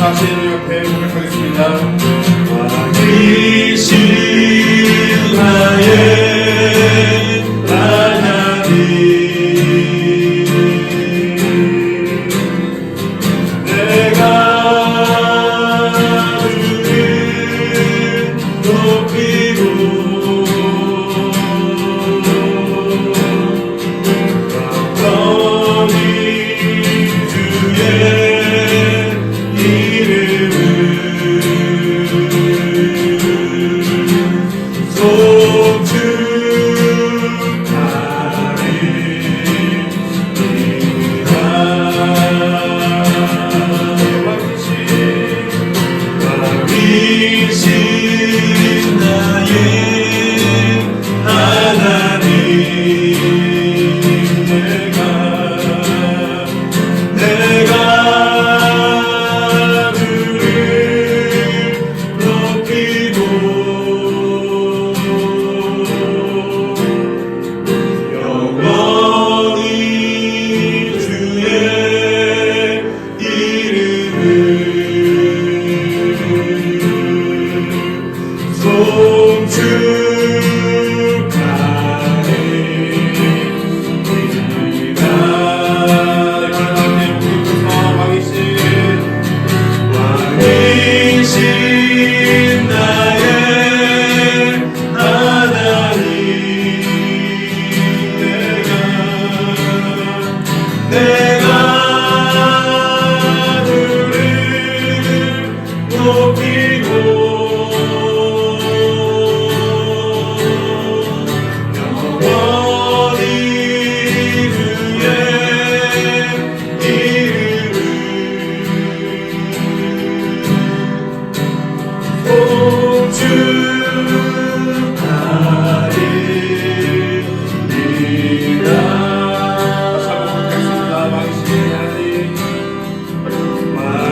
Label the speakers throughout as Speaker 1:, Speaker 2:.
Speaker 1: 사신 옆에 고백하겠습니다.
Speaker 2: 이신 나의 하나님, 내가 주를 높이고 영원히 주의 이름을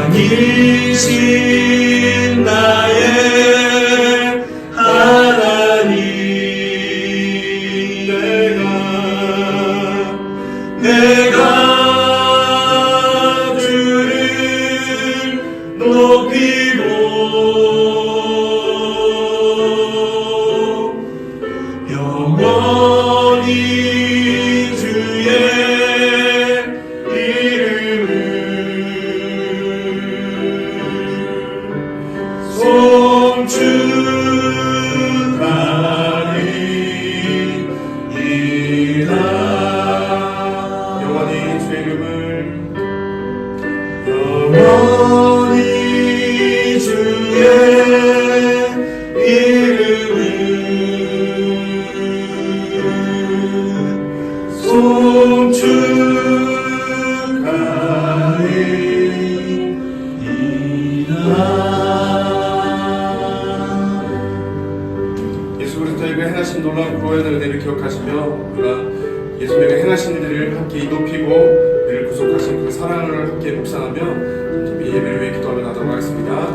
Speaker 2: 왕이신 나의 하나님 내가 주를 높이고 영원히 주의 이름을 송축하리이다. 영원히 주의 이름을 영원히 주의 이름을 송축하리이다. 예수 그리스도에게 행하신 놀라운 구원의 은혜를 기억하시며 우리가 예수님에게 행하신 일들을 함께 높이고 우리를 구속하신 그 사랑을 함께 묵상하며 이 예배를 위해 기도하며 나도록 하겠습니다.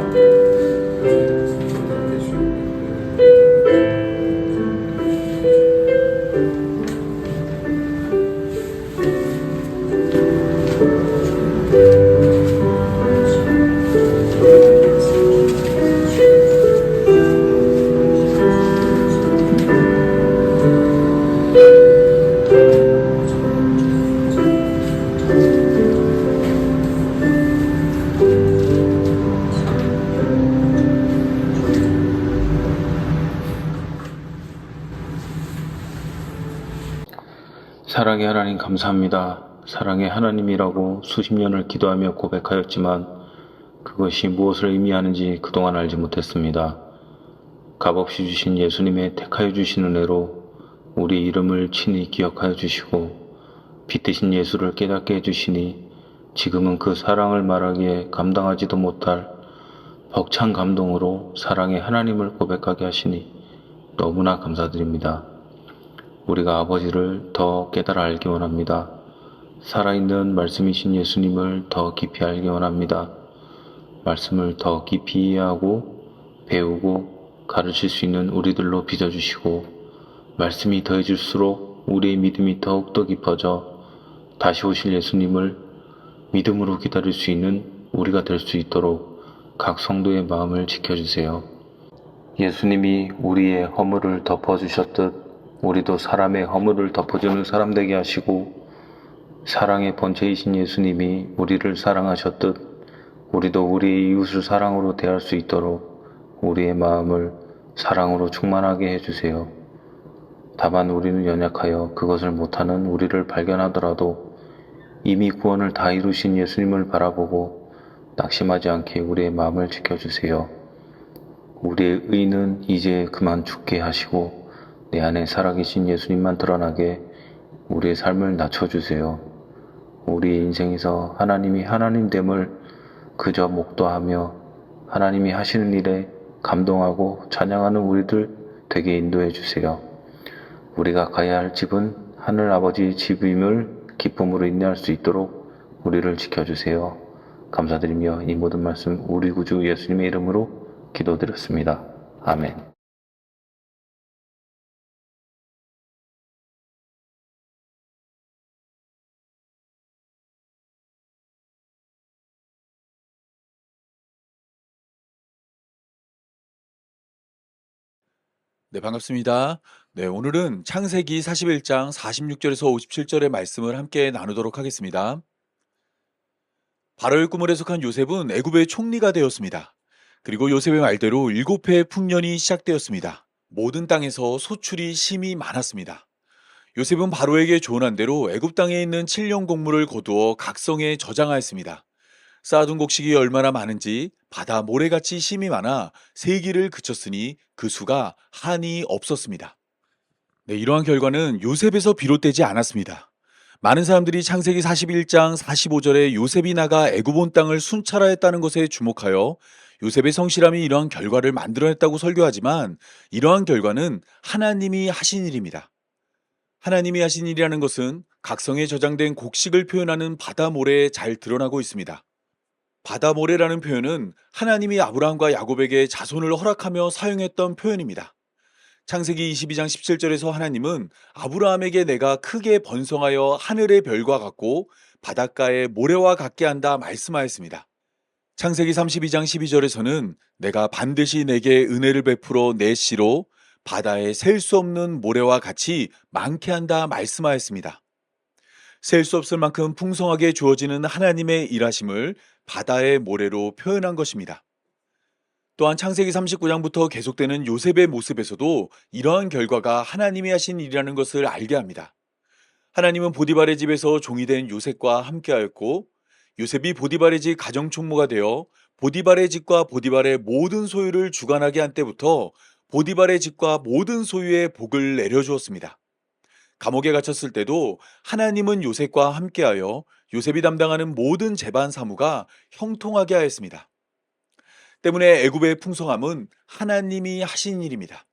Speaker 3: 사랑의 하나님 감사합니다. 사랑의 하나님이라고 수십 년을 기도하며 고백하였지만 그것이 무엇을 의미하는지 그동안 알지 못했습니다. 값없이 주신 예수님의 택하여 주신 은혜로 우리 이름을 친히 기억하여 주시고 빛드신 예수를 깨닫게 해주시니 지금은 그 사랑을 말하기에 감당하지도 못할 벅찬 감동으로 사랑의 하나님을 고백하게 하시니 너무나 감사드립니다. 우리가 아버지를 더 깨달아 알기 원합니다. 살아있는 말씀이신 예수님을 더 깊이 알기 원합니다. 말씀을 더 깊이 이해하고 배우고 가르칠 수 있는 우리들로 빚어주시고 말씀이 더해질수록 우리의 믿음이 더욱더 깊어져 다시 오실 예수님을 믿음으로 기다릴 수 있는 우리가 될 수 있도록 각 성도의 마음을 지켜주세요. 예수님이 우리의 허물을 덮어주셨듯 우리도 사람의 허물을 덮어주는 사람 되게 하시고 사랑의 본체이신 예수님이 우리를 사랑하셨듯 우리도 우리의 이웃을 사랑으로 대할 수 있도록 우리의 마음을 사랑으로 충만하게 해주세요. 다만 우리는 연약하여 그것을 못하는 우리를 발견하더라도 이미 구원을 다 이루신 예수님을 바라보고 낙심하지 않게 우리의 마음을 지켜주세요. 우리의 의는 이제 그만 죽게 하시고 내 안에 살아계신 예수님만 드러나게 우리의 삶을 낮춰주세요. 우리의 인생에서 하나님이 하나님됨을 그저 목도하며 하나님이 하시는 일에 감동하고 찬양하는 우리들 되게 인도해 주세요. 우리가 가야 할 집은 하늘 아버지의 집임을 기쁨으로 인내할 수 있도록 우리를 지켜주세요. 감사드리며 이 모든 말씀 우리 구주 예수님의 이름으로 기도드렸습니다. 아멘.
Speaker 4: 네, 반갑습니다. 네, 오늘은 창세기 41장 46절에서 57절의 말씀을 함께 나누도록 하겠습니다. 바로의 꿈을 해석한 요셉은 애굽의 총리가 되었습니다. 그리고 요셉의 말대로 7해의 풍년이 시작되었습니다. 모든 땅에서 소출이 심히 많았습니다. 요셉은 바로에게 조언한 대로 애굽 땅에 있는 7년 곡물을 거두어 각성에 저장하였습니다. 쌓아둔 곡식이 얼마나 많은지 바다 모래같이 심이 많아 세기를 그쳤으니 그 수가 한이 없었습니다. 네, 이러한 결과는 요셉에서 비롯되지 않았습니다. 많은 사람들이 창세기 41장 45절에 요셉이 나가 애굽 온 땅을 순찰하였다는 것에 주목하여 요셉의 성실함이 이러한 결과를 만들어냈다고 설교하지만 이러한 결과는 하나님이 하신 일입니다. 하나님이 하신 일이라는 것은 각성에 저장된 곡식을 표현하는 바다 모래에 잘 드러나고 있습니다. 바다 모래라는 표현은 하나님이 아브라함과 야곱에게 자손을 허락하며 사용했던 표현입니다. 창세기 22장 17절에서 하나님은 아브라함에게 내가 크게 번성하여 하늘의 별과 같고 바닷가의 모래와 같게 한다 말씀하였습니다. 창세기 32장 12절에서는 내가 반드시 내게 은혜를 베풀어 내 씨로 바다에 셀 수 없는 모래와 같이 많게 한다 말씀하였습니다. 셀 수 없을 만큼 풍성하게 주어지는 하나님의 일하심을 바다의 모래로 표현한 것입니다. 또한 창세기 39장부터 계속되는 요셉의 모습에서도 이러한 결과가 하나님이 하신 일이라는 것을 알게 합니다. 하나님은 보디발의 집에서 종이 된 요셉과 함께하였고 요셉이 보디발의 집 가정총무가 되어 보디발의 집과 보디발의 모든 소유를 주관하게 한 때부터 보디발의 집과 모든 소유의 복을 내려주었습니다. 감옥에 갇혔을 때도 하나님은 요셉과 함께하여 요셉이 담당하는 모든 재반 사무가 형통하게 하였습니다. 때문에 애굽의 풍성함은 하나님이 하신 일입니다.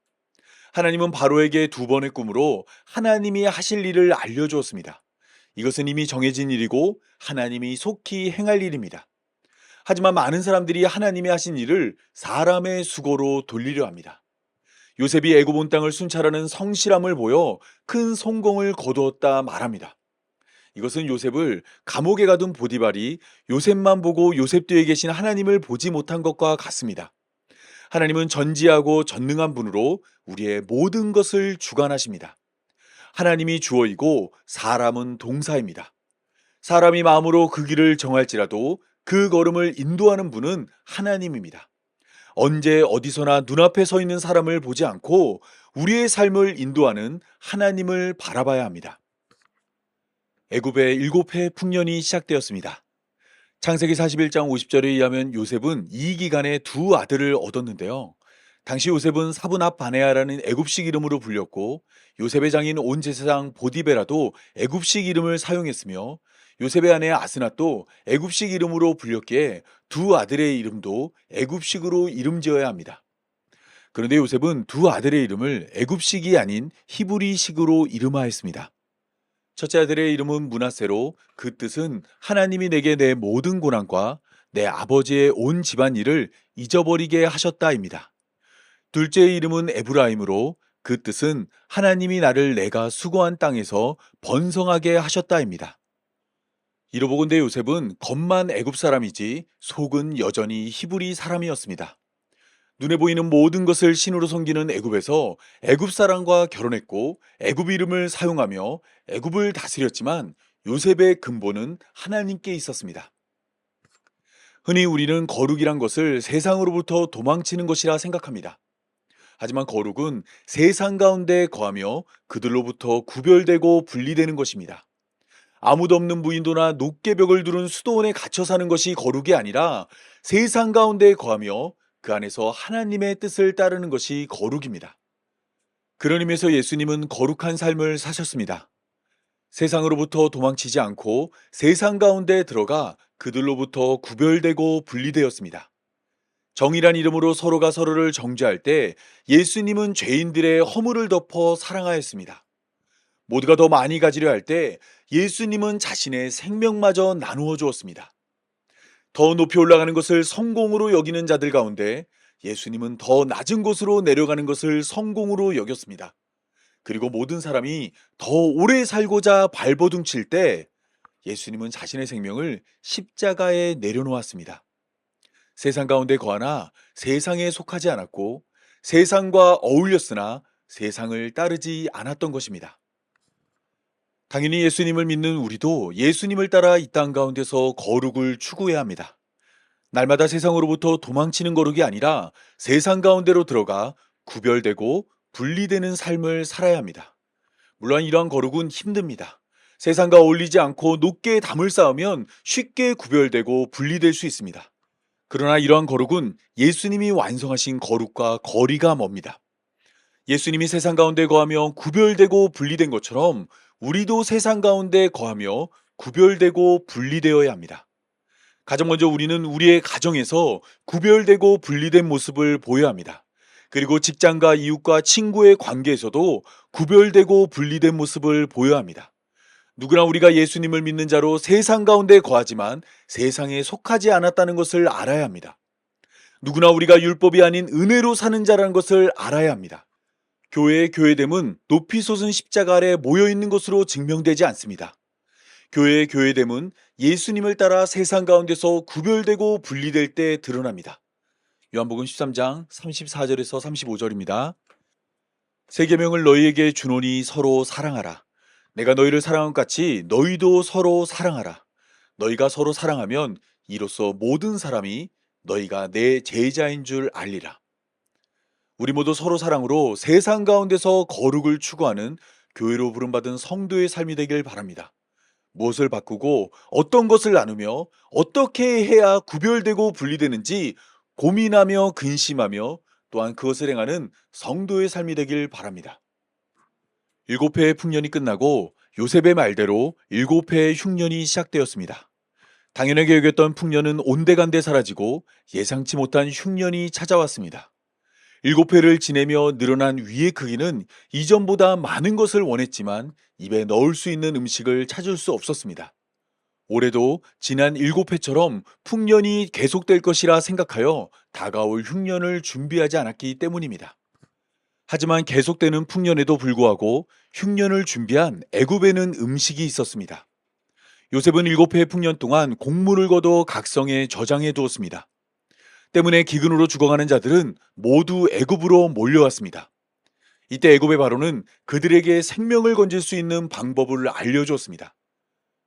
Speaker 4: 하나님은 바로에게 2번의 꿈으로 하나님이 하실 일을 알려주었습니다. 이것은 이미 정해진 일이고 하나님이 속히 행할 일입니다. 하지만 많은 사람들이 하나님이 하신 일을 사람의 수고로 돌리려 합니다. 요셉이 애굽 온 땅을 순찰하는 성실함을 보여 큰 성공을 거두었다 말합니다. 이것은 요셉을 감옥에 가둔 보디발이 요셉만 보고 요셉 뒤에 계신 하나님을 보지 못한 것과 같습니다. 하나님은 전지하고 전능한 분으로 우리의 모든 것을 주관하십니다. 하나님이 주어이고 사람은 동사입니다. 사람이 마음으로 그 길을 정할지라도 그 걸음을 인도하는 분은 하나님입니다. 언제 어디서나 눈앞에 서 있는 사람을 보지 않고 우리의 삶을 인도하는 하나님을 바라봐야 합니다. 애굽의 7해 풍년이 시작되었습니다. 창세기 41장 50절에 의하면 요셉은 이 기간에 2 아들을 얻었는데요. 당시 요셉은 사브낫 바네아라는 애굽식 이름으로 불렸고 요셉의 장인 온 제사장 보디베라도 애굽식 이름을 사용했으며 요셉의 아내 아스낫도 애굽식 이름으로 불렸기에 2 아들의 이름도 애굽식으로 이름 지어야 합니다. 그런데 요셉은 2 아들의 이름을 애굽식이 아닌 히브리식으로 이름하였습니다. 첫째 아들의 이름은 므낫세로 그 뜻은 하나님이 내게 내 모든 고난과 내 아버지의 온 집안 일을 잊어버리게 하셨다입니다. 둘째의 이름은 에브라임으로 그 뜻은 하나님이 나를 내가 수고한 땅에서 번성하게 하셨다입니다. 이로보건대 요셉은 겉만 애굽 사람이지 속은 여전히 히브리 사람이었습니다. 눈에 보이는 모든 것을 신으로 섬기는 애굽에서 애굽 사람과 결혼했고 애굽 이름을 사용하며 애굽을 다스렸지만 요셉의 근본은 하나님께 있었습니다. 흔히 우리는 거룩이란 것을 세상으로부터 도망치는 것이라 생각합니다. 하지만 거룩은 세상 가운데 거하며 그들로부터 구별되고 분리되는 것입니다. 아무도 없는 무인도나 높게 벽을 두른 수도원에 갇혀 사는 것이 거룩이 아니라 세상 가운데 거하며 그 안에서 하나님의 뜻을 따르는 것이 거룩입니다. 그런 의미에서 예수님은 거룩한 삶을 사셨습니다. 세상으로부터 도망치지 않고 세상 가운데 들어가 그들로부터 구별되고 분리되었습니다. 정의란 이름으로 서로가 서로를 정죄할 때 예수님은 죄인들의 허물을 덮어 사랑하였습니다. 모두가 더 많이 가지려 할 때 예수님은 자신의 생명마저 나누어 주었습니다. 더 높이 올라가는 것을 성공으로 여기는 자들 가운데 예수님은 더 낮은 곳으로 내려가는 것을 성공으로 여겼습니다. 그리고 모든 사람이 더 오래 살고자 발버둥칠 때 예수님은 자신의 생명을 십자가에 내려놓았습니다. 세상 가운데 거하나 세상에 속하지 않았고 세상과 어울렸으나 세상을 따르지 않았던 것입니다. 당연히 예수님을 믿는 우리도 예수님을 따라 이 땅 가운데서 거룩을 추구해야 합니다. 날마다 세상으로부터 도망치는 거룩이 아니라 세상 가운데로 들어가 구별되고 분리되는 삶을 살아야 합니다. 물론 이러한 거룩은 힘듭니다. 세상과 어울리지 않고 높게 담을 쌓으면 쉽게 구별되고 분리될 수 있습니다. 그러나 이러한 거룩은 예수님이 완성하신 거룩과 거리가 멉니다. 예수님이 세상 가운데 거하며 구별되고 분리된 것처럼 우리도 세상 가운데 거하며 구별되고 분리되어야 합니다. 가장 먼저 우리는 우리의 가정에서 구별되고 분리된 모습을 보여야 합니다. 그리고 직장과 이웃과 친구의 관계에서도 구별되고 분리된 모습을 보여야 합니다. 누구나 우리가 예수님을 믿는 자로 세상 가운데 거하지만 세상에 속하지 않았다는 것을 알아야 합니다. 누구나 우리가 율법이 아닌 은혜로 사는 자라는 것을 알아야 합니다. 교회의 교회됨은 높이 솟은 십자가 아래 모여 있는 것으로 증명되지 않습니다. 교회의 교회됨은 예수님을 따라 세상 가운데서 구별되고 분리될 때 드러납니다. 요한복음 13장 34절에서 35절입니다. 새 계명을 너희에게 주노니 서로 사랑하라. 내가 너희를 사랑한 것 같이 너희도 서로 사랑하라. 너희가 서로 사랑하면 이로써 모든 사람이 너희가 내 제자인 줄 알리라. 우리 모두 서로 사랑으로 세상 가운데서 거룩을 추구하는 교회로 부름받은 성도의 삶이 되길 바랍니다. 무엇을 바꾸고 어떤 것을 나누며 어떻게 해야 구별되고 분리되는지 고민하며 근심하며 또한 그것을 행하는 성도의 삶이 되길 바랍니다. 7회의 풍년이 끝나고 요셉의 말대로 7회의 흉년이 시작되었습니다. 당연하게 여겼던 풍년은 온데간데 사라지고 예상치 못한 흉년이 찾아왔습니다. 7회를 지내며 늘어난 위의 크기는 이전보다 많은 것을 원했지만 입에 넣을 수 있는 음식을 찾을 수 없었습니다. 올해도 지난 7회처럼 풍년이 계속될 것이라 생각하여 다가올 흉년을 준비하지 않았기 때문입니다. 하지만 계속되는 풍년에도 불구하고 흉년을 준비한 애굽에는 음식이 있었습니다. 요셉은 7회의 풍년 동안 곡물을 거둬 각성에 저장해 두었습니다. 때문에 기근으로 죽어가는 자들은 모두 애굽으로 몰려왔습니다. 이때 애굽의 바로는 그들에게 생명을 건질 수 있는 방법을 알려주었습니다.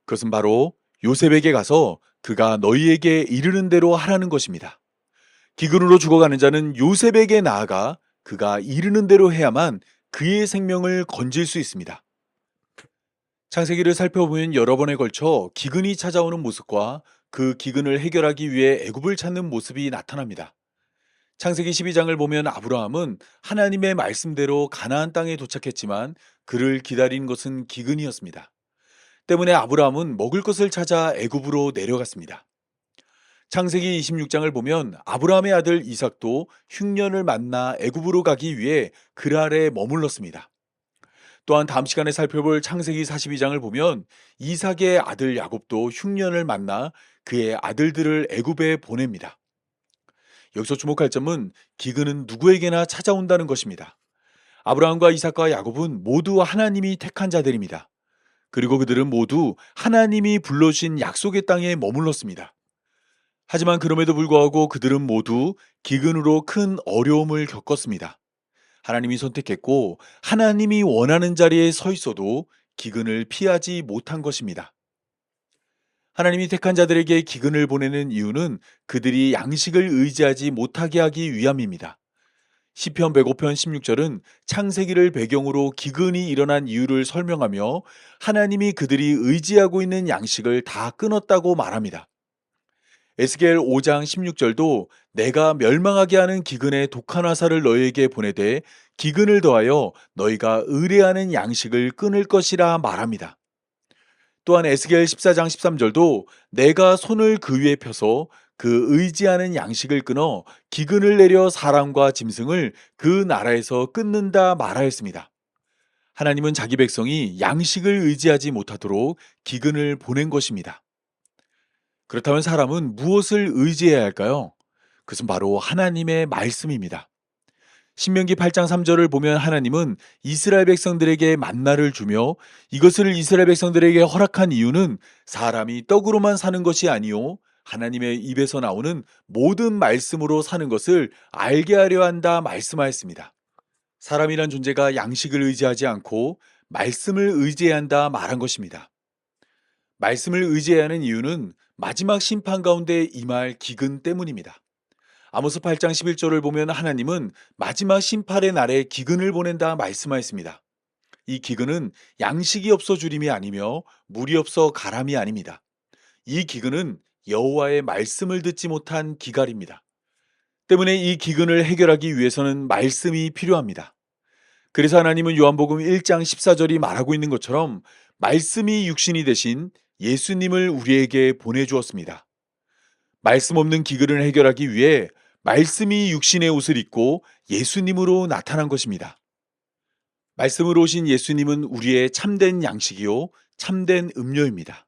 Speaker 4: 그것은 바로 요셉에게 가서 그가 너희에게 이르는 대로 하라는 것입니다. 기근으로 죽어가는 자는 요셉에게 나아가 그가 이르는 대로 해야만 그의 생명을 건질 수 있습니다. 창세기를 살펴보면 여러 번에 걸쳐 기근이 찾아오는 모습과 그 기근을 해결하기 위해 애굽을 찾는 모습이 나타납니다. 창세기 12장을 보면 아브라함은 하나님의 말씀대로 가나안 땅에 도착했지만 그를 기다린 것은 기근이었습니다. 때문에 아브라함은 먹을 것을 찾아 애굽으로 내려갔습니다. 창세기 26장을 보면 아브라함의 아들 이삭도 흉년을 만나 애굽으로 가기 위해 그랄에 머물렀습니다. 또한 다음 시간에 살펴볼 창세기 42장을 보면 이삭의 아들 야곱도 흉년을 만나 그의 아들들을 애굽에 보냅니다. 여기서 주목할 점은 기근은 누구에게나 찾아온다는 것입니다. 아브라함과 이삭과 야곱은 모두 하나님이 택한 자들입니다. 그리고 그들은 모두 하나님이 불러주신 약속의 땅에 머물렀습니다. 하지만 그럼에도 불구하고 그들은 모두 기근으로 큰 어려움을 겪었습니다. 하나님이 선택했고 하나님이 원하는 자리에 서 있어도 기근을 피하지 못한 것입니다. 하나님이 택한 자들에게 기근을 보내는 이유는 그들이 양식을 의지하지 못하게 하기 위함입니다. 시편 105편 16절은 창세기를 배경으로 기근이 일어난 이유를 설명하며 하나님이 그들이 의지하고 있는 양식을 다 끊었다고 말합니다. 에스겔 5장 16절도 내가 멸망하게 하는 기근의 독한 화살을 너희에게 보내되 기근을 더하여 너희가 의뢰하는 양식을 끊을 것이라 말합니다. 또한 에스겔 14장 13절도 내가 손을 그 위에 펴서 그 의지하는 양식을 끊어 기근을 내려 사람과 짐승을 그 나라에서 끊는다 말하였습니다. 하나님은 자기 백성이 양식을 의지하지 못하도록 기근을 보낸 것입니다. 그렇다면 사람은 무엇을 의지해야 할까요? 그것은 바로 하나님의 말씀입니다. 신명기 8장 3절을 보면 하나님은 이스라엘 백성들에게 만나를 주며 이것을 이스라엘 백성들에게 허락한 이유는 사람이 떡으로만 사는 것이 아니요 하나님의 입에서 나오는 모든 말씀으로 사는 것을 알게 하려 한다 말씀하였습니다. 사람이란 존재가 양식을 의지하지 않고 말씀을 의지해야 한다 말한 것입니다. 말씀을 의지해야 하는 이유는 마지막 심판 가운데 임할 기근 때문입니다. 아모스 8장 11절을 보면 하나님은 마지막 심판의 날에 기근을 보낸다 말씀하였습니다. 이 기근은 양식이 없어 주림이 아니며 물이 없어 가람이 아닙니다. 이 기근은 여호와의 말씀을 듣지 못한 기갈입니다. 때문에 이 기근을 해결하기 위해서는 말씀이 필요합니다. 그래서 하나님은 요한복음 1장 14절이 말하고 있는 것처럼 말씀이 육신이 되신 예수님을 우리에게 보내주었습니다. 말씀 없는 기근을 해결하기 위해 말씀이 육신의 옷을 입고 예수님으로 나타난 것입니다. 말씀으로 오신 예수님은 우리의 참된 양식이요 참된 음료입니다.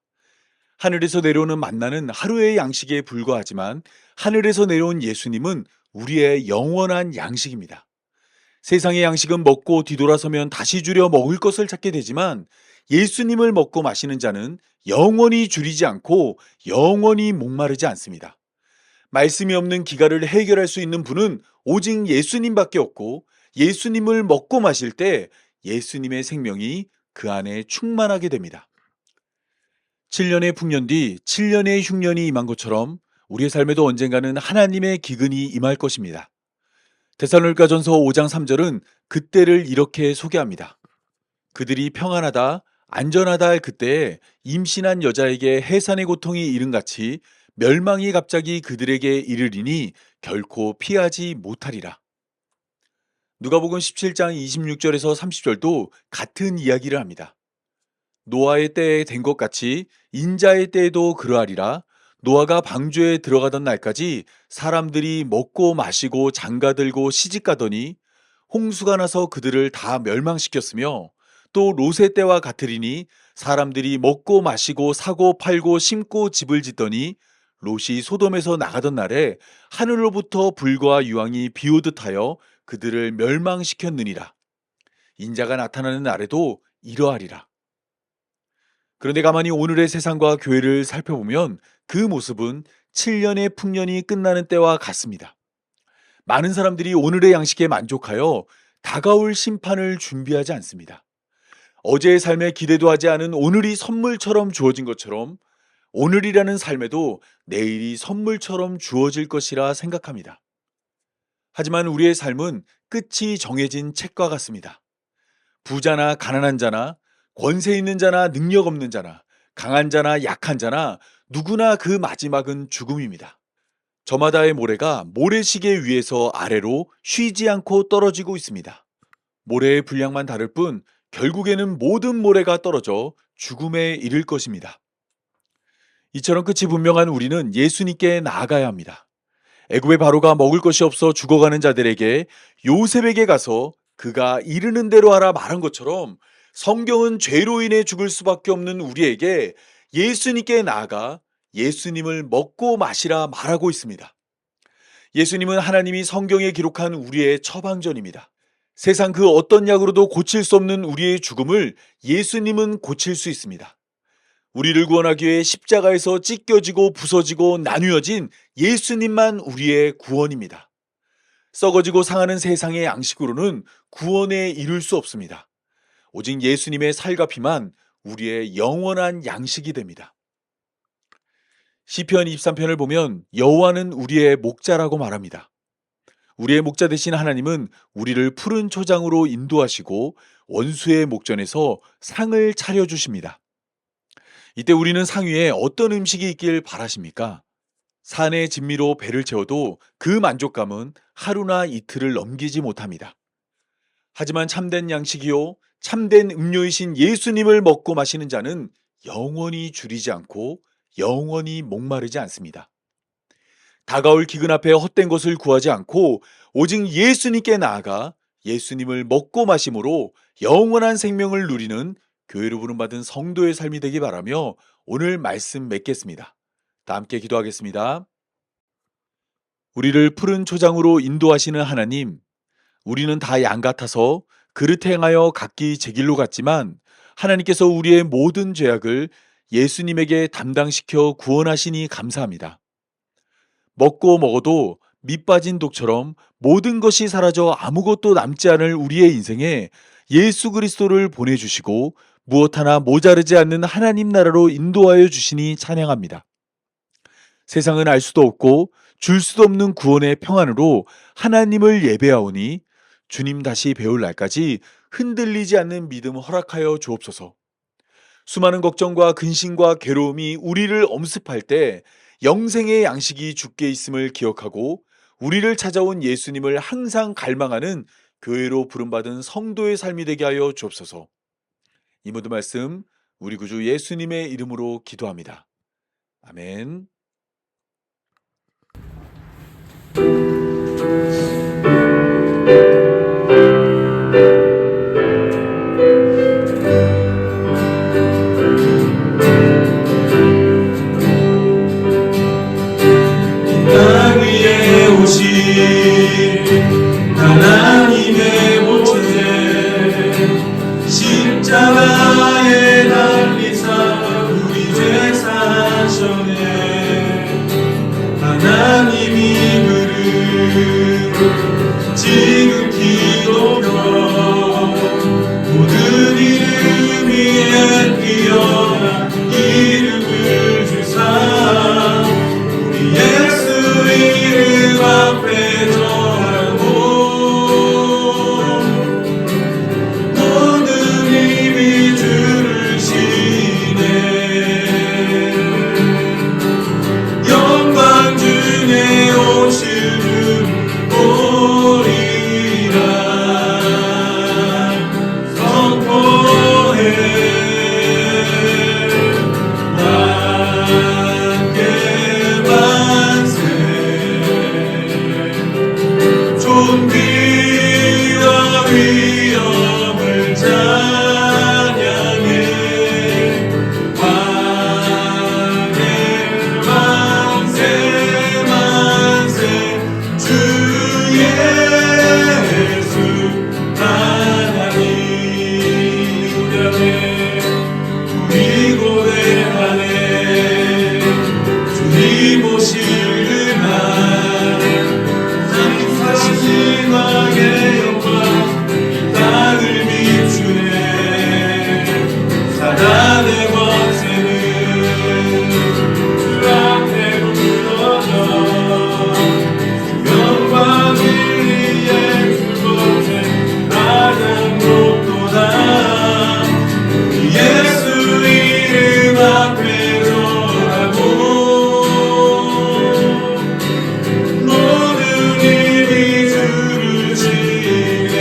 Speaker 4: 하늘에서 내려오는 만나는 하루의 양식에 불과하지만 하늘에서 내려온 예수님은 우리의 영원한 양식입니다. 세상의 양식은 먹고 뒤돌아서면 다시 줄여 먹을 것을 찾게 되지만 예수님을 먹고 마시는 자는 영원히 줄이지 않고 영원히 목마르지 않습니다. 말씀이 없는 기갈을 해결할 수 있는 분은 오직 예수님밖에 없고 예수님을 먹고 마실 때 예수님의 생명이 그 안에 충만하게 됩니다. 7년의 풍년 뒤 7년의 흉년이 임한 것처럼 우리의 삶에도 언젠가는 하나님의 기근이 임할 것입니다. 데살로니가전서 5장 3절은 그때를 이렇게 소개합니다. 그들이 평안하다, 안전하다 할 그때에 임신한 여자에게 해산의 고통이 이른같이 멸망이 갑자기 그들에게 이르리니 결코 피하지 못하리라. 누가복음 17장 26절에서 30절도 같은 이야기를 합니다. 노아의 때에 된 것 같이 인자의 때에도 그러하리라. 노아가 방주에 들어가던 날까지 사람들이 먹고 마시고 장가들고 시집가더니 홍수가 나서 그들을 다 멸망시켰으며 또 롯의 때와 같으리니 사람들이 먹고 마시고 사고 팔고 심고 집을 짓더니 롯이 소돔에서 나가던 날에 하늘로부터 불과 유황이 비오듯 하여 그들을 멸망시켰느니라. 인자가 나타나는 날에도 이러하리라. 그런데 가만히 오늘의 세상과 교회를 살펴보면 그 모습은 7년의 풍년이 끝나는 때와 같습니다. 많은 사람들이 오늘의 양식에 만족하여 다가올 심판을 준비하지 않습니다. 어제의 삶에 기대도 하지 않은 오늘이 선물처럼 주어진 것처럼 오늘이라는 삶에도 내일이 선물처럼 주어질 것이라 생각합니다. 하지만 우리의 삶은 끝이 정해진 책과 같습니다. 부자나 가난한 자나 권세 있는 자나 능력 없는 자나 강한 자나 약한 자나 누구나 그 마지막은 죽음입니다. 저마다의 모래가 모래시계 위에서 아래로 쉬지 않고 떨어지고 있습니다. 모래의 분량만 다를 뿐 결국에는 모든 모래가 떨어져 죽음에 이를 것입니다. 이처럼 끝이 분명한 우리는 예수님께 나아가야 합니다. 애굽의 바로가 먹을 것이 없어 죽어가는 자들에게 요셉에게 가서 그가 이르는 대로 하라 말한 것처럼 성경은 죄로 인해 죽을 수밖에 없는 우리에게 예수님께 나아가 예수님을 먹고 마시라 말하고 있습니다. 예수님은 하나님이 성경에 기록한 우리의 처방전입니다. 세상 그 어떤 약으로도 고칠 수 없는 우리의 죽음을 예수님은 고칠 수 있습니다. 우리를 구원하기 위해 십자가에서 찢겨지고 부서지고 나뉘어진 예수님만 우리의 구원입니다. 썩어지고 상하는 세상의 양식으로는 구원에 이룰 수 없습니다. 오직 예수님의 살과 피만 우리의 영원한 양식이 됩니다. 시편 23편을 보면 여호와는 우리의 목자라고 말합니다. 우리의 목자 되신 하나님은 우리를 푸른 초장으로 인도하시고 원수의 목전에서 상을 차려주십니다. 이때 우리는 상 위에 어떤 음식이 있길 바라십니까? 산의 진미로 배를 채워도 그 만족감은 하루나 이틀을 넘기지 못합니다. 하지만 참된 양식이요 참된 음료이신 예수님을 먹고 마시는 자는 영원히 줄이지 않고 영원히 목마르지 않습니다. 다가올 기근 앞에 헛된 것을 구하지 않고 오직 예수님께 나아가 예수님을 먹고 마심으로 영원한 생명을 누리는 교회로 부름받은 성도의 삶이 되기 바라며 오늘 말씀 맺겠습니다. 다 함께 기도하겠습니다. 우리를 푸른 초장으로 인도하시는 하나님, 우리는 다 양 같아서 그릇 행하여 각기 제 길로 갔지만 하나님께서 우리의 모든 죄악을 예수님에게 담당시켜 구원하시니 감사합니다. 먹고 먹어도 밑 빠진 독처럼 모든 것이 사라져 아무것도 남지 않을 우리의 인생에 예수 그리스도를 보내주시고 무엇 하나 모자르지 않는 하나님 나라로 인도하여 주시니 찬양합니다. 세상은 알 수도 없고 줄 수도 없는 구원의 평안으로 하나님을 예배하오니 주님 다시 배울 날까지 흔들리지 않는 믿음 허락하여 주옵소서. 수많은 걱정과 근심과 괴로움이 우리를 엄습할 때 영생의 양식이 주께 있음을 기억하고 우리를 찾아온 예수님을 항상 갈망하는 교회로 부름받은 성도의 삶이 되게 하여 주옵소서. 이 모든 말씀 우리 구주 예수님의 이름으로 기도합니다. 아멘.
Speaker 1: 하나님의 모체 십자가에 달리사 우리 죄 사하셨네. 하나님이 부른 지극히 높여 모든 이름 위에 뛰어난 이름을 주사 우리 예수 이름 앞에 절하고 모든 힘이 주를 시네. 영광 중에 오실 주 보리라 선포해. 만개 만세 존귀와 위엄을 찬양해. 만개 만세 만세 주 예수 하나님. 우리 고백하네. 주님 오실 그날 신앙의 영광 이 땅을 비추네. 사단의 권세는 주 앞에 무너져 수명과 진리의 그곳에 가장 높도다. 우리 예수 이름 앞에 절하고 모든 힘이 주를 지네.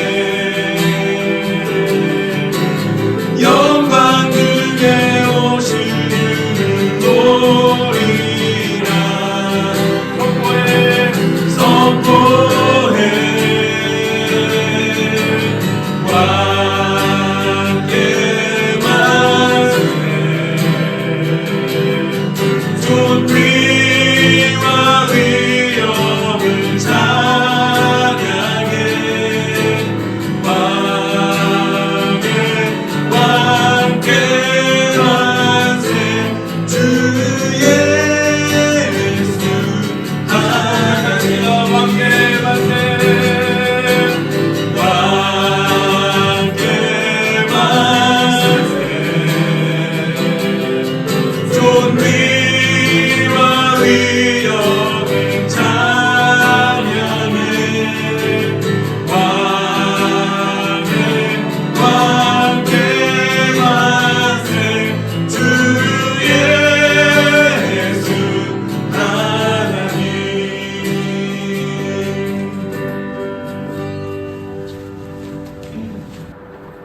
Speaker 1: 영광 중에 오실 주를 노리라 선포해. 함께 만세 존귀와 위엄을 찬양해. 함께 만세 주 예수 하나님. 함께 만세 함께 만세 존귀와 위엄을 찬양해. 함께 만세 주 예수 하나님.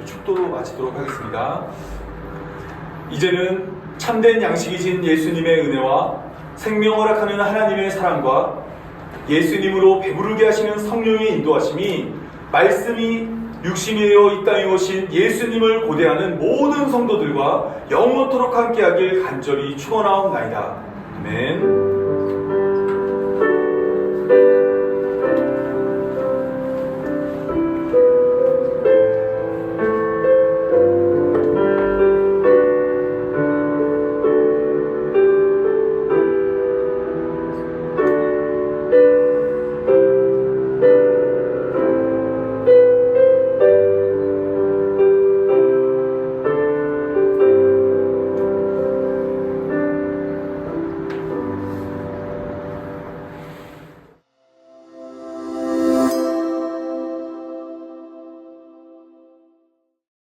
Speaker 5: 축도로 마치도록 하겠습니다. 이제는 참된 양식이신 예수님의 은혜와 생명 허락하는 하나님의 사랑과 예수님으로 배부르게 하시는 성령의 인도하심이 말씀이 육신이 되어 이 땅에 오신 예수님을 고대하는 모든 성도들과 영원토록 함께하길 간절히 축원하옵나이다. 아멘.